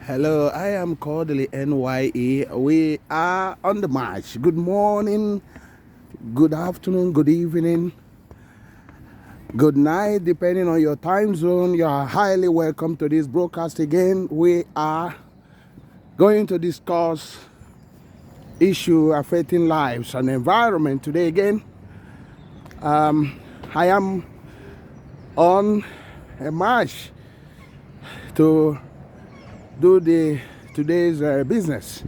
Hello, I am Kodili-nye. We are on the march. Good morning, good afternoon, good evening, good night, depending on your time zone. You are highly welcome to this broadcast again. We are going to discuss issue affecting lives and environment today again. I am on a march to do today's business.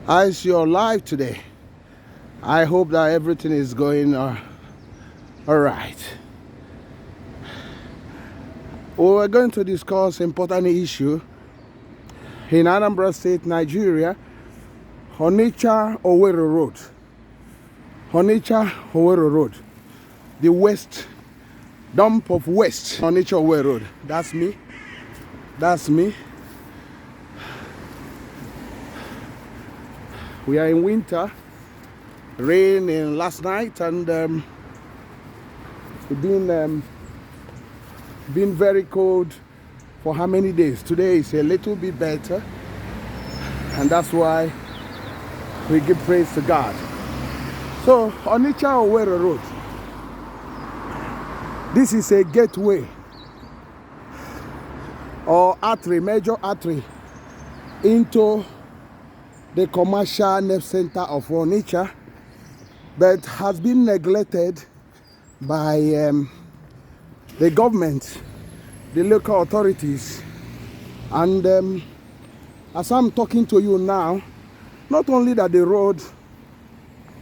How's your life today? I hope that everything is going all right. We're going to discuss important issue in Anambra State, Nigeria, Onitsha-Owerri Road. Onitsha-Owerri Road, the west dump of West Onitsha-Owerri Road. That's me. That's me. We are in winter. Rain in last night, and it's been very cold for how many days? Today is a little bit better, and that's why we give praise to God. So Onitsha-Owerri Road, this is a gateway or artery, major artery into the commercial nerve center of Onitsha, but has been neglected by the government, the local authorities. And as I'm talking to you now, not only that the road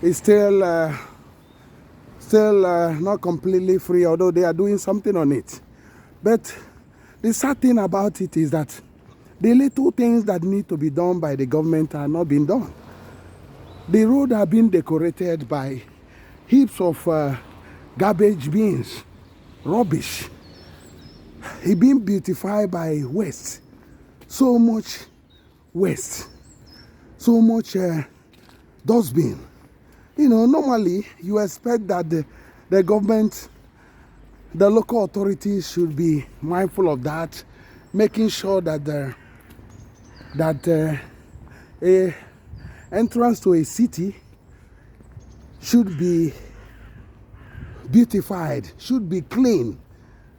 is still not completely free, although they are doing something on it, but the sad thing about it is that the little things that need to be done by the government are not being done. The road have been decorated by heaps of garbage bins, rubbish. It been beautified by waste. So much waste, so much dustbin. You know, normally you expect that the government, the local authorities should be mindful of that, making sure that a entrance to a city should be beautified, should be clean.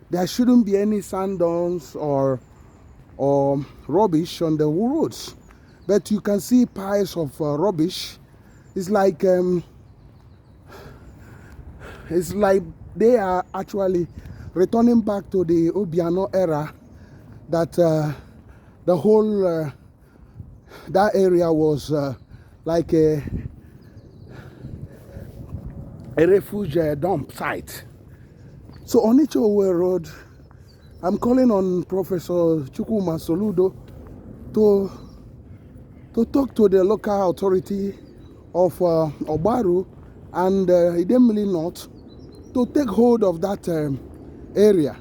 There shouldn't be any sand dunes or rubbish on the roads. But you can see piles of rubbish. It's like they are actually returning back to the Obiano era, that the whole that area was like a refuge dump site. So Onitsha-Owerri Road, I'm calling on Professor Chukwuma Soludo to talk to the local authority of Obaru and Idemili North to take hold of that area.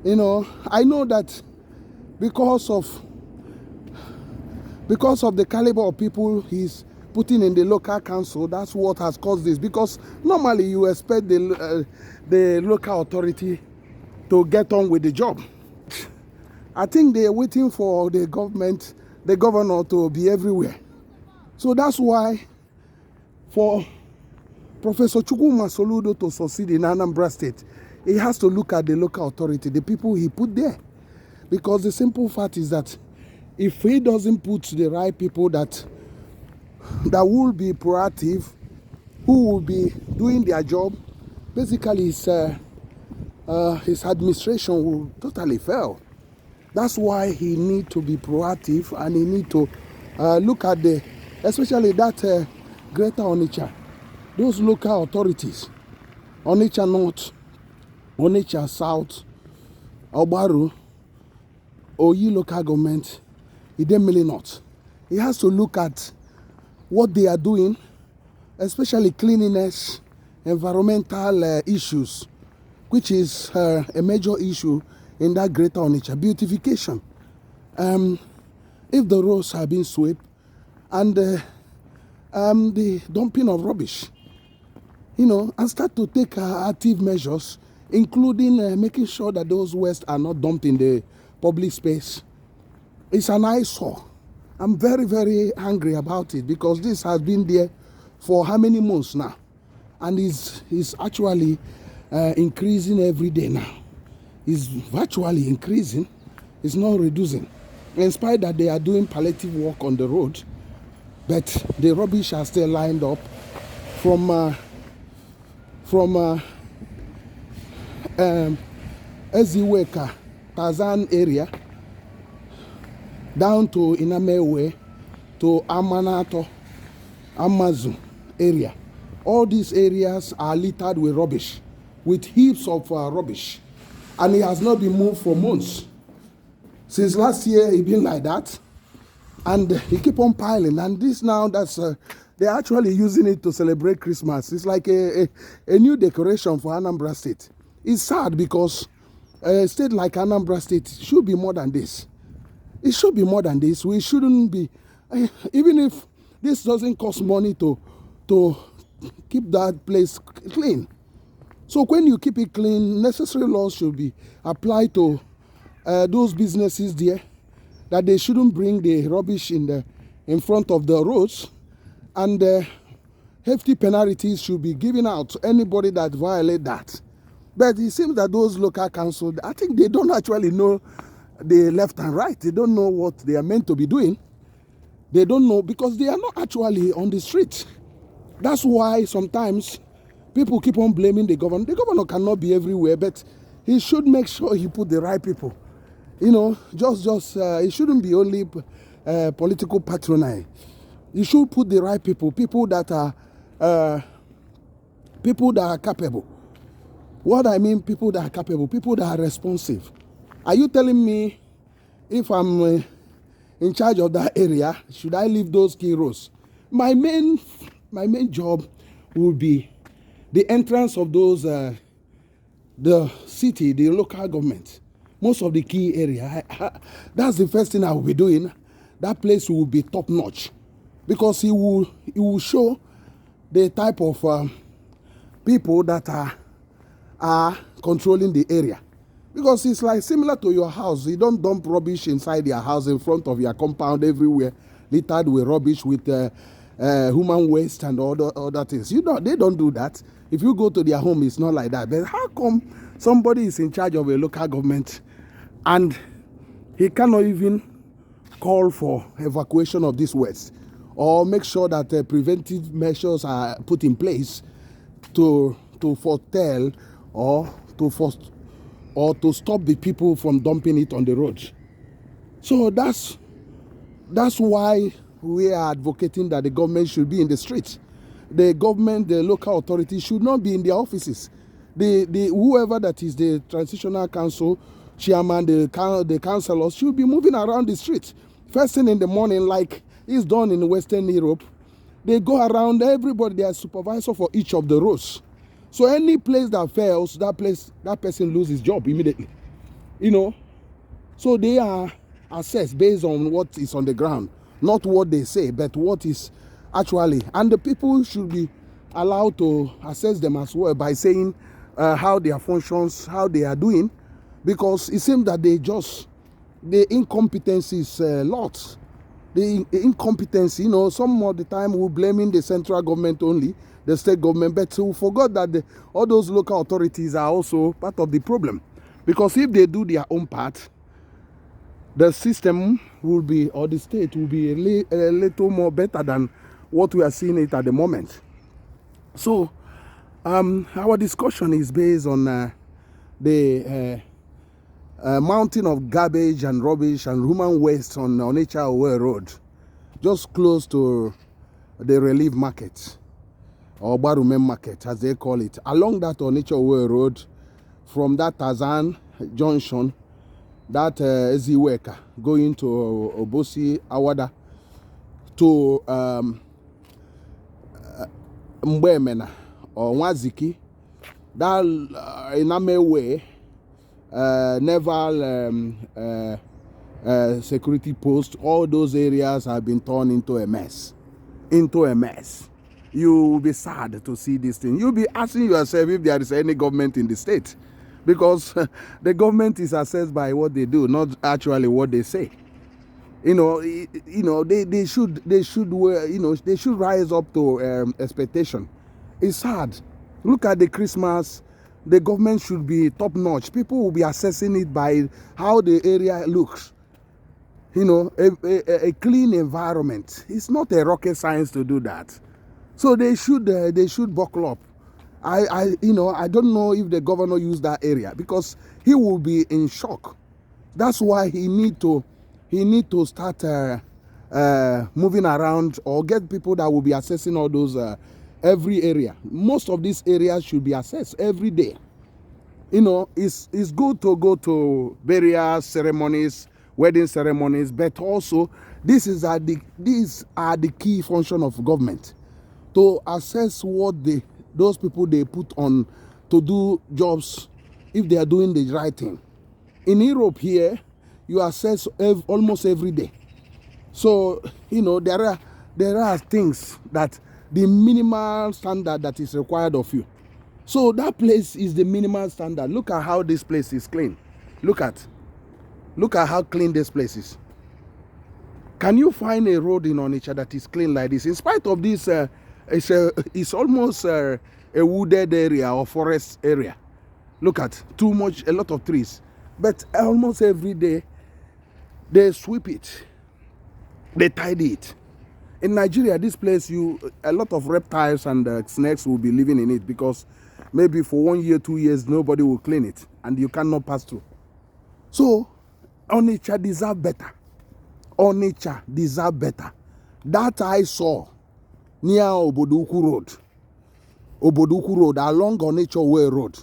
You know, I know that because of the caliber of people he's putting in the local council, that's what has caused this. Because normally you expect the local authority to get on with the job. I think they're waiting for the governor to be everywhere. So that's why for Professor Chukwuma Soludo to succeed in Anambra State, he has to look at the local authority, the people he put there. Because the simple fact is that if he doesn't put the right people that will be proactive, who will be doing their job, basically his administration will totally fail. That's why he need to be proactive, and he need to look at especially that Greater Onitsha, those local authorities, Onitsha North, Onitsha South, Obaru, Oyi local government, Idemili North. He has to look at what they are doing, especially cleanliness, environmental issues, which is a major issue in that Greater Onitsha. Beautification. If the roads have been swept, and the dumping of rubbish, you know, and start to take active measures including making sure that those waste are not dumped in the public space. It's an eyesore. I'm very, very angry about it because this has been there for how many months now? And is actually increasing every day now. It's virtually increasing. It's not reducing. In spite that they are doing palliative work on the road, but the rubbish are still lined up from Eziweka, Tazan area, down to Inamewe, to Amanato, Amazon area. All these areas are littered with rubbish, with heaps of rubbish. And it has not been moved for months. Since last year, it's been like that. And he keep on piling. And this now, they're actually using it to celebrate Christmas. It's like a new decoration for Anambra State. It's sad because a state like Anambra State should be more than this. It should be more than this. We shouldn't be, even if this doesn't cost money to keep that place clean. So when you keep it clean, necessary laws should be applied to those businesses there, that they shouldn't bring the rubbish in front of the roads, and hefty penalties should be given out to anybody that violate that. But it seems that those local councils, I think they don't actually know the left and right. They don't know what they are meant to be doing. They don't know because they are not actually on the street. That's why sometimes people keep on blaming the governor. The governor cannot be everywhere, but he should make sure he put the right people. You know, it shouldn't be only political patronage. You should put the right people, people that are capable. What I mean, people that are capable, people that are responsive. Are you telling me if I'm in charge of that area, should I leave those key roads? My main job will be the entrance of those, the city, the local government, most of the key area. That's the first thing I will be doing. That place will be top notch because it will show the type of people that are controlling the area. Because it's like similar to your house. You don't dump rubbish inside your house, in front of your compound, everywhere, littered with rubbish, with human waste and other things. They don't do that. If you go to their home, it's not like that. But how come somebody is in charge of a local government and he cannot even call for evacuation of this waste, or make sure that preventive measures are put in place to foretell or to stop the people from dumping it on the road? So that's why we are advocating that the government should be in the streets. The government, the local authorities should not be in their offices. Whoever that is the transitional council chairman, the councillors should be moving around the streets. First thing in the morning, like is done in Western Europe, they go around, everybody, they are supervisor for each of the roads. So any place that fails, that person loses his job immediately. You know, so they are assessed based on what is on the ground, not what they say, but what is actually. And the people should be allowed to assess them as well by saying how their functions, how they are doing, because it seems that the incompetence is a lot. The incompetence, you know, some of the time we're blaming the central government only, the state government, but we forgot that all those local authorities are also part of the problem. Because if they do their own part, the system will be, or the state will be a little more better than what we are seeing it at the moment. So our discussion is based on the mountain of garbage and rubbish and human waste on Onitsha-Owerri road, just close to the relief market, or Barumen market as they call it. Along that Onitsha-Owerri road, from that Tazan junction, that Eziweka, going to Obosi Awada, to Mbemena or Waziki, that Inamewe naval security post, all those areas have been turned into a mess. You will be sad to see this thing. You'll be asking yourself if there is any government in the state. because the government is assessed by what they do, not actually what they say. They should they should rise up to expectation. It's sad. Look at the Christmas. The government should be top notch. People will be assessing it by how the area looks. A clean environment. It's not a rocket science to do that. So they should buckle up. I don't know if the governor used that area, because he will be in shock. That's why he need to start moving around, or get people that will be assessing all those every area. Most of these areas should be assessed every day. It's good to go to burial ceremonies, wedding ceremonies, but also these are the key function of government, to assess what those people they put on to do jobs, if they are doing the right thing. In Europe here, you assess almost every day. So there are things that the minimal standard that is required of you. So that place is the minimal standard. Look at how this place is clean. Look at how clean this place is. Can you find a road in Onitsha that is clean like this? In spite of this, it's almost a wooded area or forest area. Look at a lot of trees. But almost every day, they sweep it. They tidy it. In Nigeria, this place, a lot of reptiles and snakes will be living in it, because maybe for 1 year, 2 years, nobody will clean it, and you cannot pass through. So, Onitsha deserve better. Onitsha deserve better. That I saw near Oboduku Road, along Onitsha-Owerri Road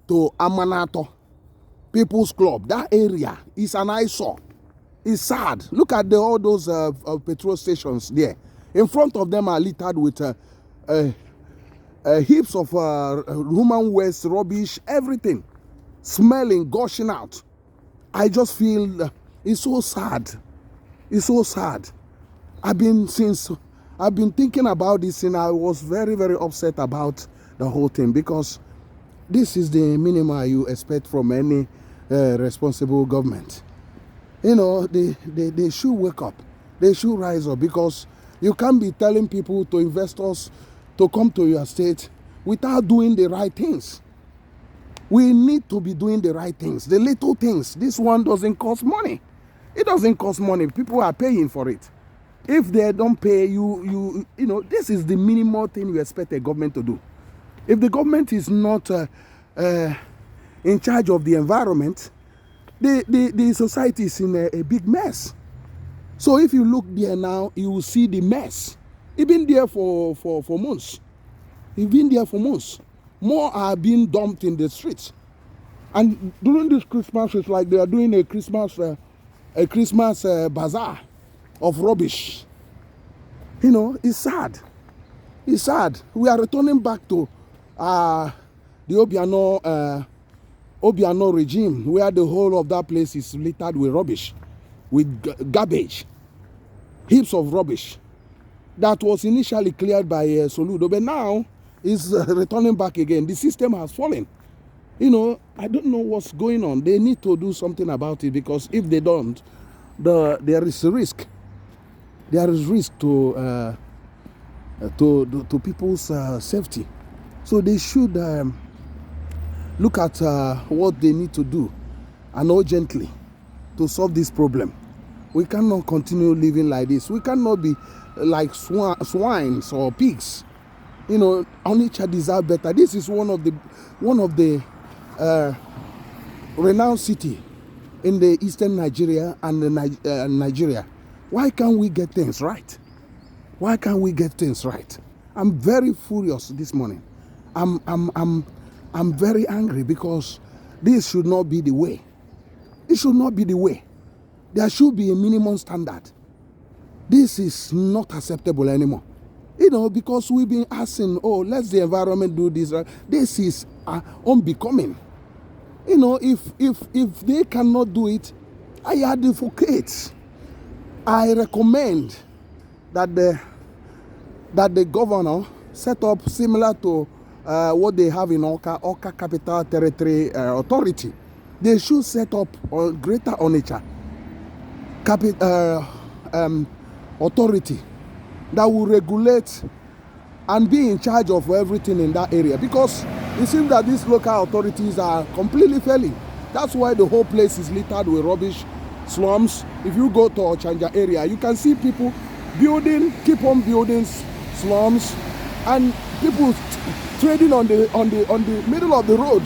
to Amanato People's Club. That area is an eyesore. It's sad. Look at all those petrol stations there. In front of them are littered with heaps of human waste, rubbish, everything, smelling, gushing out. I just feel it's so sad. It's so sad. I've been thinking about this, and I was very, very upset about the whole thing, because this is the minimum you expect from any responsible government. They should wake up. They should rise up, because you can't be telling people, to investors, to come to your state without doing the right things. We need to be doing the right things, the little things. This one doesn't cost money. It doesn't cost money. People are paying for it. If they don't pay you, this is the minimal thing you expect a government to do. If the government is not in charge of the environment, the society is in a big mess. So if you look there now, you will see the mess. It's been there for months. It's been there for months. More are being dumped in the streets. And during this Christmas, it's like they are doing a Christmas bazaar of rubbish. It's sad. It's sad. We are returning back to the Obiano regime, where the whole of that place is littered with rubbish, with garbage, heaps of rubbish that was initially cleared by Soludo, but now is returning back again. The system has fallen. I don't know what's going on. They need to do something about it, because if they don't, there is a risk. There is risk to people's safety. So they should look at what they need to do, and urgently, to solve this problem. We cannot continue living like this. We cannot be like swines or pigs. Onitsha deserve better. This is one of the renowned city in the eastern Nigeria and Nigeria. Why can't we get things right? Why can't we get things right? I'm very furious this morning. I'm very angry, because this should not be the way. It should not be the way. There should be a minimum standard. This is not acceptable anymore. Because we've been asking, let the environment do this. This is unbecoming. If they cannot do it, I advocate. I recommend that the governor set up, similar to what they have in Awka Capital Territory Authority. They should set up a Greater Onitsha authority that will regulate and be in charge of everything in that area, because it seems that these local authorities are completely failing. That's why the whole place is littered with rubbish, slums. If you go to Ochanja area, you can see people keep on building slums, and people trading on the middle of the road,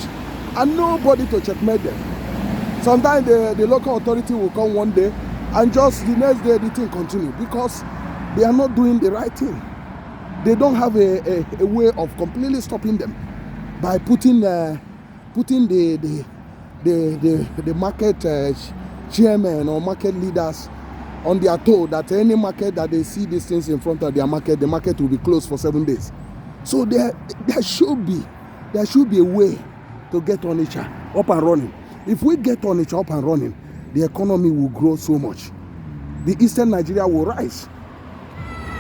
and nobody to checkmate them. Sometimes the local authority will come one day, and just the next day the thing continue, because they are not doing the right thing. They don't have a way of completely stopping them by putting the market chairman or market leaders on their toe, that any market that they see these things in front of their market, the market will be closed for 7 days. So there should be a way to get Onitsha up and running. If we get Onitsha up and running, the economy will grow so much. The Eastern Nigeria will rise.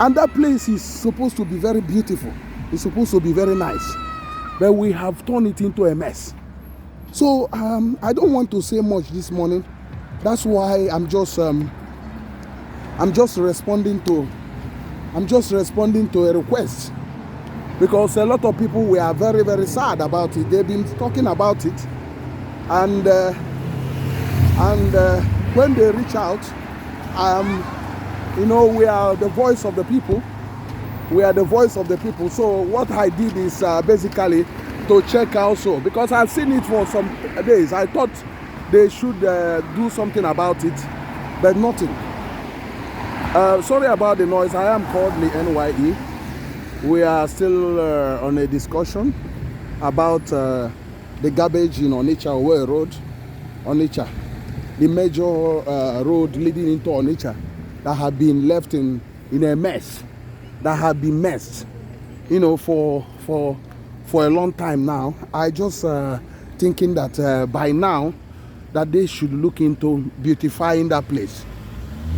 And that place is supposed to be very beautiful. It's supposed to be very nice. But we have turned it into a mess. So I don't want to say much this morning. That's why I'm just responding to a request, because a lot of people were very, very sad about it. They've been talking about it, and when they reach out, we are the voice of the people. We are the voice of the people. So what I did is basically to check also, because I've seen it for some days. I thought they should do something about it, but nothing. Sorry about the noise. I am Kodili-nye. We are still on a discussion about the garbage in Onitsha-Owerri Road, Onitsha, the major road leading into Onitsha, that have been left in a mess, that have been messed, for a long time now. I just thinking that by now that they should look into beautifying that place,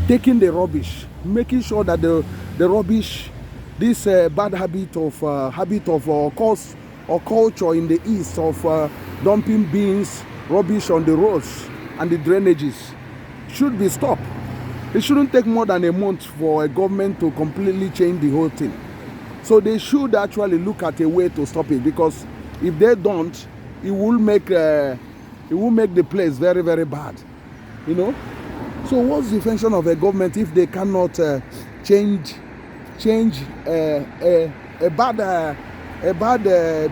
taking the rubbish, making sure that the rubbish, this bad habit of culture in the east of dumping bins, rubbish on the roads and the drainages, should be stopped. It shouldn't take more than a month for a government to completely change the whole thing. So they should actually look at a way to stop it, because if they don't, it will make the place very, very bad. So what's the function of a government if they cannot change a bad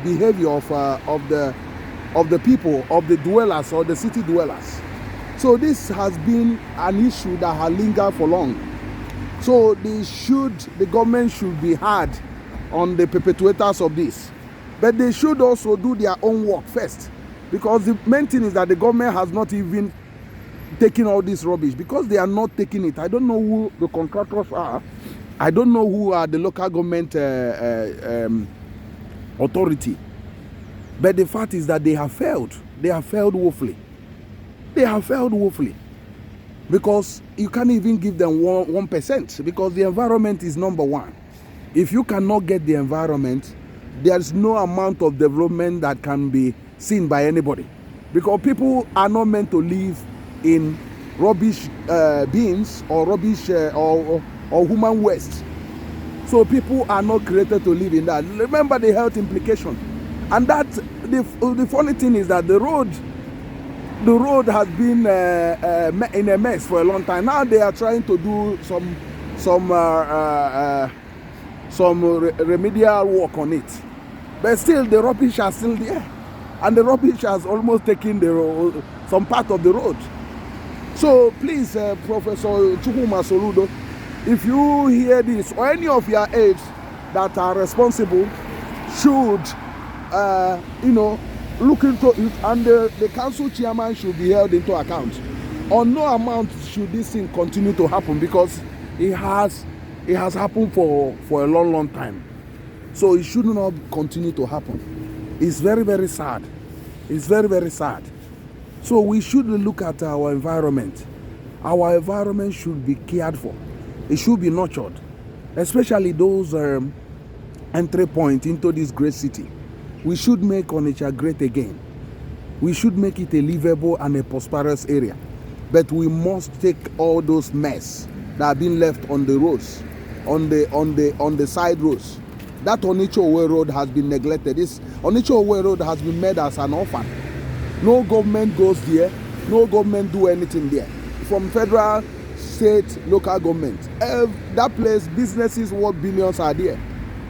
behavior of the people, of the dwellers or the city dwellers? So this has been an issue that has lingered for long. So the government should be hard on the perpetrators of this, but they should also do their own work first, because the main thing is that the government has not even taken all this rubbish, because they are not taking it. I don't know who the contractors are. I don't know who are the local government authority, but the fact is that they have failed. They have failed woefully. They have failed woefully, because you can't even give them 1%, because the environment is number one. If you cannot get the environment, there's no amount of development that can be seen by anybody, because people are not meant to live in rubbish bins or rubbish or human waste. So people are not created to live in that. Remember the health implication. And that the funny thing is that the road has been in a mess for a long time. Now they are trying to do some remedial work on it, but still the rubbish are still there, and the rubbish has almost taken some part of the road. So please, Professor Chukwuma Soludo, if you hear this, or any of your aides that are responsible, should look into it, and the council chairman should be held into account. On no amount should this thing continue to happen, because it has happened for a long time. So it should not continue to happen. It's very, very sad. It's very, very sad. So we should look at our environment. Our environment should be cared for. It should be nurtured, especially those entry points into this great city. We should make Onitsha great again. We should make it a livable and a prosperous area. But we must take all those mess that have been left on the roads, on the side roads. That Onitsha-Owerri road has been neglected. This Onitsha-Owerri road has been made as an orphan. No government goes there. No government do anything there. From federal, state, local government. That place, businesses worth billions are there.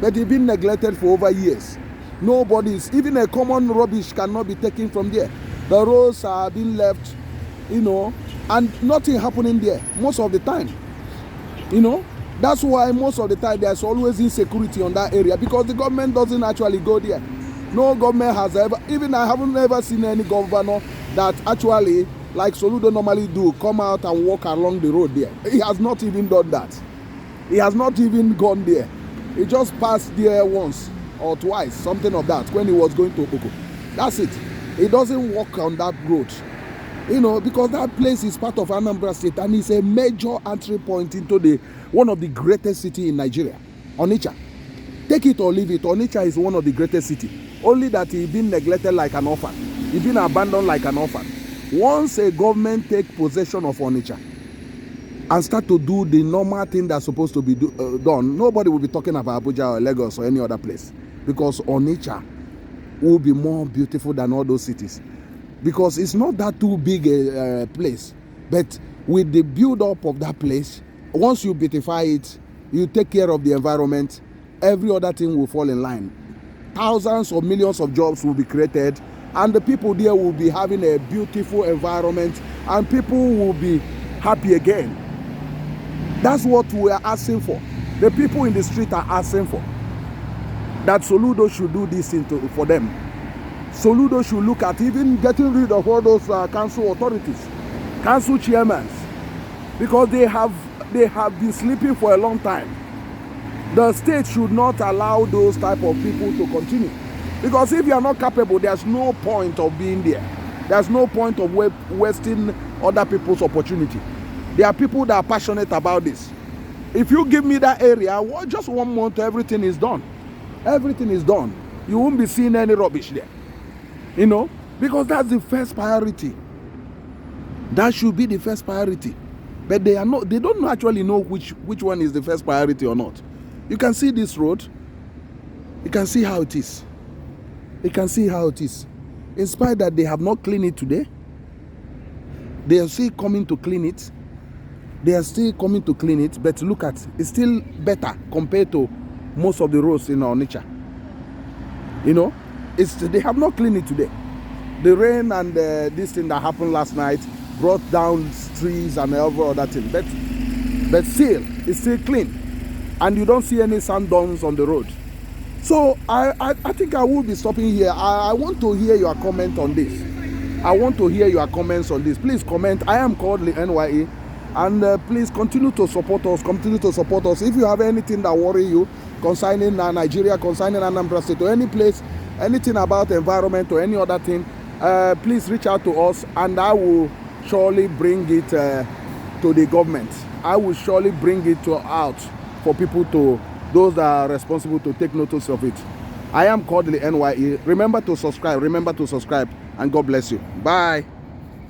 But it's been neglected for over years. Nobody's, even a common rubbish cannot be taken from there. The roads are being left, and nothing happening there most of the time. That's why most of the time there's always insecurity on that area, because the government doesn't actually go there. No government has ever, even I haven't ever seen any governor that actually, like Soludo normally do, come out and walk along the road there. He has not even done that. He has not even gone there. He just passed there once or twice, something of that, when he was going to Okoko. That's it. He doesn't walk on that road, because that place is part of Anambra State, and it's a major entry point into one of the greatest cities in Nigeria, Onitsha. Take it or leave it, Onitsha is one of the greatest cities. Only that he's been neglected like an orphan. He's been abandoned like an orphan. Once a government take possession of Onitsha and start to do the normal thing that's supposed to be done, nobody will be talking about Abuja or Lagos or any other place, because Onitsha will be more beautiful than all those cities, because it's not that too big a place. But with the build up of that place, once you beautify it, you take care of the environment, every other thing will fall in line. Thousands or millions of jobs will be created, and the people there will be having a beautiful environment, and people will be happy again. That's what we are asking for. The people in the street are asking for. That Soludo should do this thing for them. Soludo should look at even getting rid of all those council authorities, council chairmen, because they have been sleeping for a long time. The state should not allow those type of people to continue, because if you are not capable, there's no point of being there. There's no point of wasting other people's opportunity. There are people that are passionate about this. If you give me that area, just 1 month, everything is done. Everything is done. You won't be seeing any rubbish there. Because that's the first priority. That should be the first priority. But they don't actually know which one is the first priority or not. You can see this road. You can see how it is. You can see how it is. In spite that they have not cleaned it today, they are still coming to clean it. They are still coming to clean it, but look at, it's still better compared to most of the roads in Onitsha. They have not cleaned it today. The rain and this thing that happened last night brought down trees and every other thing, but still, it's still clean, and you don't see any sand dunes on the road. So I think I will be stopping here. I want to hear your comment on this. I want to hear your comments on this. Please comment. I am Kodili-nye. And please continue to support us. Continue to support us. If you have anything that worry you concerning Nigeria, concerning Anambra State, or any place, anything about environment or any other thing, please reach out to us, and I will surely bring it to the government. I will surely bring it out for people those that are responsible to take notice of it. I am Kodili-nye. Remember to subscribe. Remember to subscribe, and God bless you. Bye.